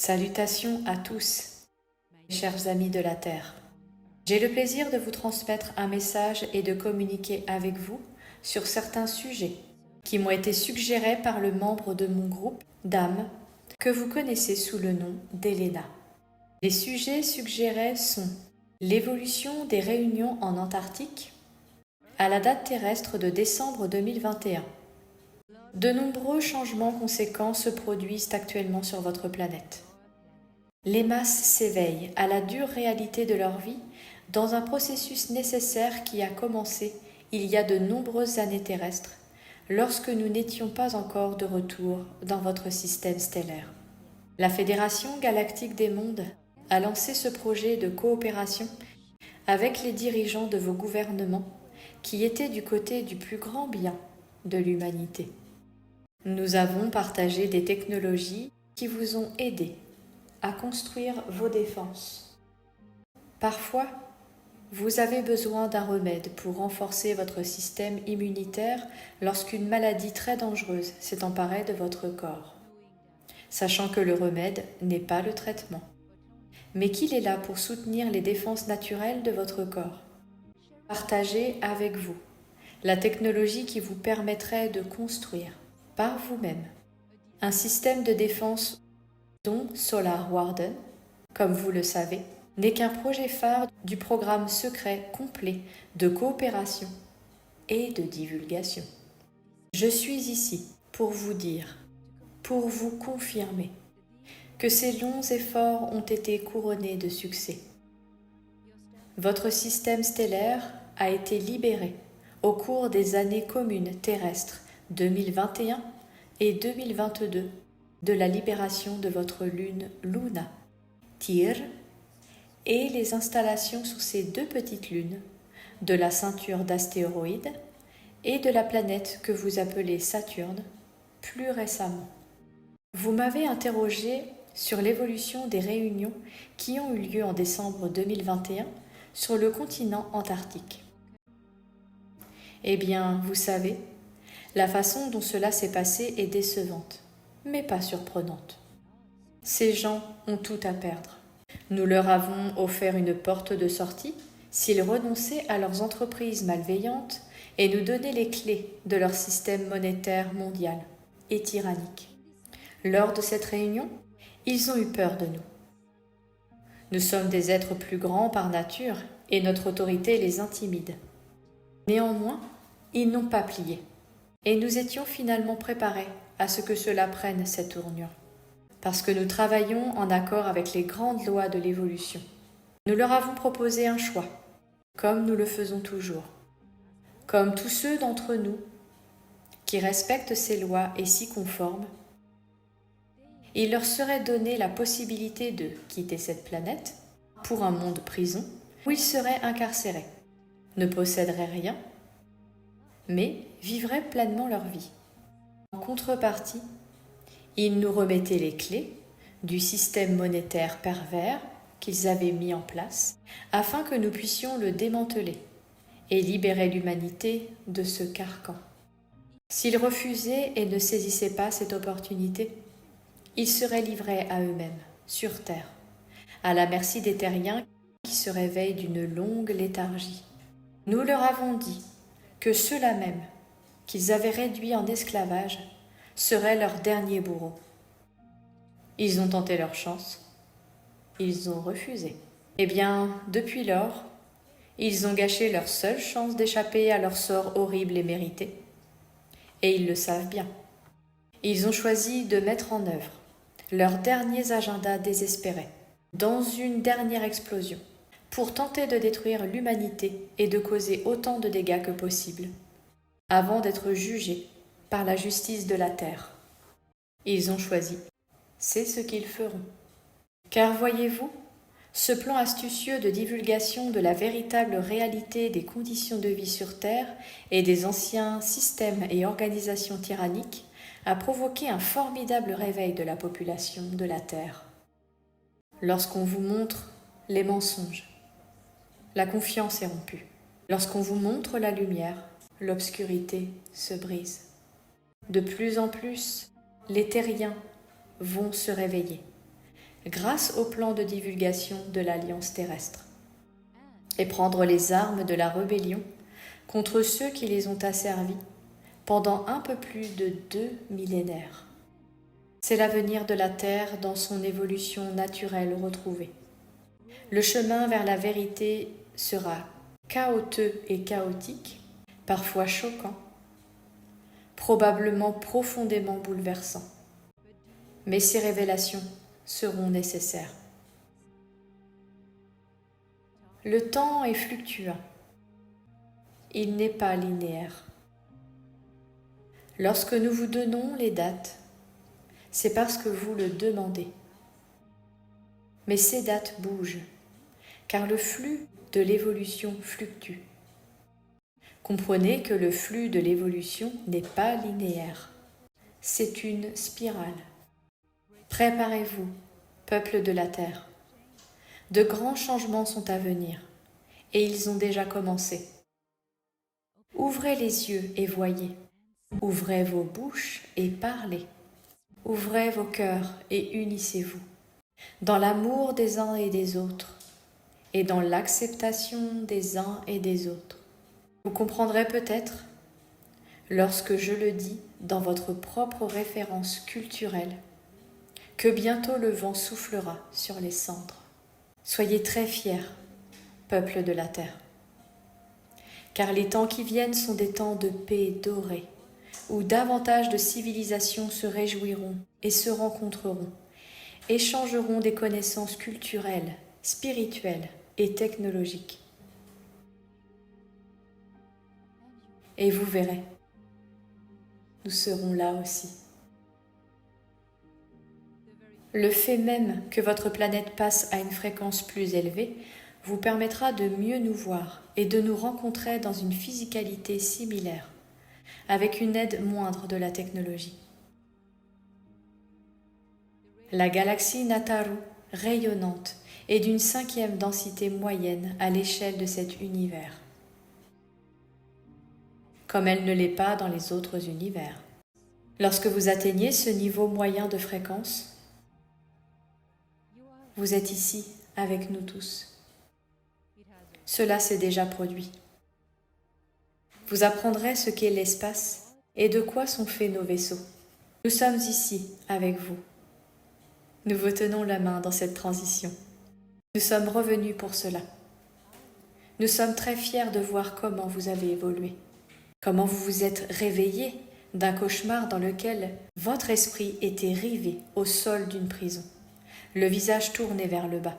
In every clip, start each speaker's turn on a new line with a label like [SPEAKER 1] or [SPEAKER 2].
[SPEAKER 1] Salutations à tous, mes chers amis de la Terre. J'ai le plaisir de vous transmettre un message et de communiquer avec vous sur certains sujets qui m'ont été suggérés par le membre de mon groupe d'âmes que vous connaissez sous le nom d'Elena. Les sujets suggérés sont l'évolution des réunions en Antarctique à la date terrestre de décembre 2021. De nombreux changements conséquents se produisent actuellement sur votre planète. Les masses s'éveillent à la dure réalité de leur vie dans un processus nécessaire qui a commencé il y a de nombreuses années terrestres, lorsque nous n'étions pas encore de retour dans votre système stellaire. La Fédération galactique des mondes a lancé ce projet de coopération avec les dirigeants de vos gouvernements qui étaient du côté du plus grand bien de l'humanité. Nous avons partagé des technologies qui vous ont aidé à construire vos défenses. Parfois, vous avez besoin d'un remède pour renforcer votre système immunitaire lorsqu'une maladie très dangereuse s'est emparée de votre corps. Sachant que le remède n'est pas le traitement, mais qu'il est là pour soutenir les défenses naturelles de votre corps. Partagez avec vous la technologie qui vous permettrait de construire par vous-même un système de défense dont Solar Warden, comme vous le savez, n'est qu'un projet phare du programme secret complet de coopération et de divulgation. Je suis ici pour vous dire, pour vous confirmer, que ces longs efforts ont été couronnés de succès. Votre système stellaire a été libéré au cours des années communes terrestres 2021 et 2022 de la libération de votre lune Luna, Tyr, et les installations sur ces deux petites lunes, de la ceinture d'astéroïdes et de la planète que vous appelez Saturne, plus récemment. Vous m'avez interrogé sur l'évolution des réunions qui ont eu lieu en décembre 2021 sur le continent antarctique. Eh bien, vous savez, la façon dont cela s'est passé est décevante, mais pas surprenante. Ces gens ont tout à perdre. Nous leur avons offert une porte de sortie s'ils renonçaient à leurs entreprises malveillantes et nous donnaient les clés de leur système monétaire mondial et tyrannique. Lors de cette réunion, ils ont eu peur de nous. Nous sommes des êtres plus grands par nature et notre autorité les intimide. Néanmoins, ils n'ont pas plié et nous étions finalement préparés à ce que cela prenne cette tournure. Parce que nous travaillons en accord avec les grandes lois de l'évolution. Nous leur avons proposé un choix, comme nous le faisons toujours. Comme tous ceux d'entre nous qui respectent ces lois et s'y conforment, il leur serait donné la possibilité de quitter cette planète pour un monde prison où ils seraient incarcérés, ne posséderaient rien, mais vivraient pleinement leur vie. En contrepartie, ils nous remettaient les clés du système monétaire pervers qu'ils avaient mis en place afin que nous puissions le démanteler et libérer l'humanité de ce carcan. S'ils refusaient et ne saisissaient pas cette opportunité, ils seraient livrés à eux-mêmes, sur Terre, à la merci des terriens qui se réveillent d'une longue léthargie. Nous leur avons dit que ceux-là même, qu'ils avaient réduits en esclavage, seraient leurs derniers bourreaux. Ils ont tenté leur chance. Ils ont refusé. Eh bien, depuis lors, ils ont gâché leur seule chance d'échapper à leur sort horrible et mérité. Et ils le savent bien. Ils ont choisi de mettre en œuvre leurs derniers agendas désespérés dans une dernière explosion pour tenter de détruire l'humanité et de causer autant de dégâts que possible avant d'être jugés par la justice de la Terre. Ils ont choisi. C'est ce qu'ils feront. Car voyez-vous, ce plan astucieux de divulgation de la véritable réalité des conditions de vie sur Terre et des anciens systèmes et organisations tyranniques a provoqué un formidable réveil de la population de la Terre. Lorsqu'on vous montre les mensonges, la confiance est rompue. Lorsqu'on vous montre la lumière, l'obscurité se brise. De plus en plus, les terriens vont se réveiller. grâce au plan de divulgation de l'Alliance terrestre, et prendre les armes de la rébellion contre ceux qui les ont asservis pendant un peu plus de 2 millénaires. C'est l'avenir de la Terre dans son évolution naturelle retrouvée. Le chemin vers la vérité sera chaotique et chaotique, parfois choquant, probablement profondément bouleversant. Mais ces révélations seront nécessaires. Le temps est fluctuant. Il n'est pas linéaire. Lorsque nous vous donnons les dates, c'est parce que vous le demandez. Mais ces dates bougent, car le flux de l'évolution fluctue. Comprenez que le flux de l'évolution n'est pas linéaire. C'est une spirale. Préparez-vous, peuple de la Terre. De grands changements sont à venir, et ils ont déjà commencé. Ouvrez les yeux et voyez. Ouvrez vos bouches et parlez. Ouvrez vos cœurs et unissez-vous dans l'amour des uns et des autres et dans l'acceptation des uns et des autres. Vous comprendrez peut-être, lorsque je le dis dans votre propre référence culturelle, que bientôt le vent soufflera sur les cendres. Soyez très fiers, peuple de la terre, car les temps qui viennent sont des temps de paix dorée, où davantage de civilisations se réjouiront et se rencontreront, échangeront des connaissances culturelles, spirituelles et technologiques. Et vous verrez, nous serons là aussi. Le fait même que votre planète passe à une fréquence plus élevée vous permettra de mieux nous voir et de nous rencontrer dans une physicalité similaire, avec une aide moindre de la technologie. La galaxie Nataru, rayonnante, est d'une 5e densité moyenne à l'échelle de cet univers, comme elle ne l'est pas dans les autres univers. Lorsque vous atteignez ce niveau moyen de fréquence, vous êtes ici avec nous tous. Cela s'est déjà produit. Vous apprendrez ce qu'est l'espace et de quoi sont faits nos vaisseaux. Nous sommes ici avec vous. Nous vous tenons la main dans cette transition. Nous sommes revenus pour cela. Nous sommes très fiers de voir comment vous avez évolué, comment vous vous êtes réveillés d'un cauchemar dans lequel votre esprit était rivé au sol d'une prison, le visage tourné vers le bas.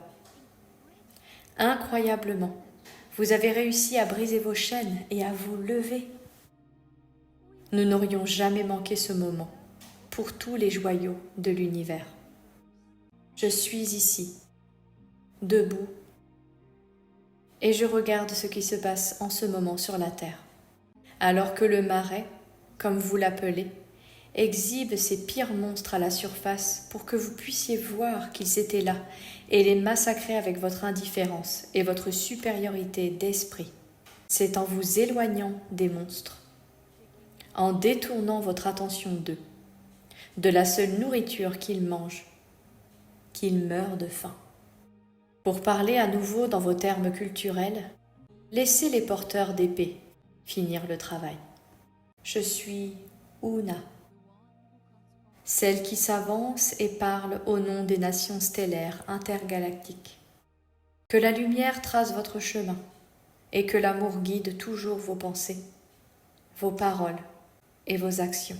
[SPEAKER 1] Incroyablement, vous avez réussi à briser vos chaînes et à vous lever. Nous n'aurions jamais manqué ce moment pour tous les joyaux de l'univers. Je suis ici, debout, et je regarde ce qui se passe en ce moment sur la Terre, alors que le marais, comme vous l'appelez, exhibe ses pires monstres à la surface pour que vous puissiez voir qu'ils étaient là et les massacrer avec votre indifférence et votre supériorité d'esprit. C'est en vous éloignant des monstres, en détournant votre attention d'eux, de la seule nourriture qu'ils mangent, qu'ils meurent de faim. Pour parler à nouveau dans vos termes culturels, laissez les porteurs d'épée finir le travail. Je suis Una, celle qui s'avance et parle au nom des nations stellaires intergalactiques. Que la lumière trace votre chemin et que l'amour guide toujours vos pensées, vos paroles et vos actions.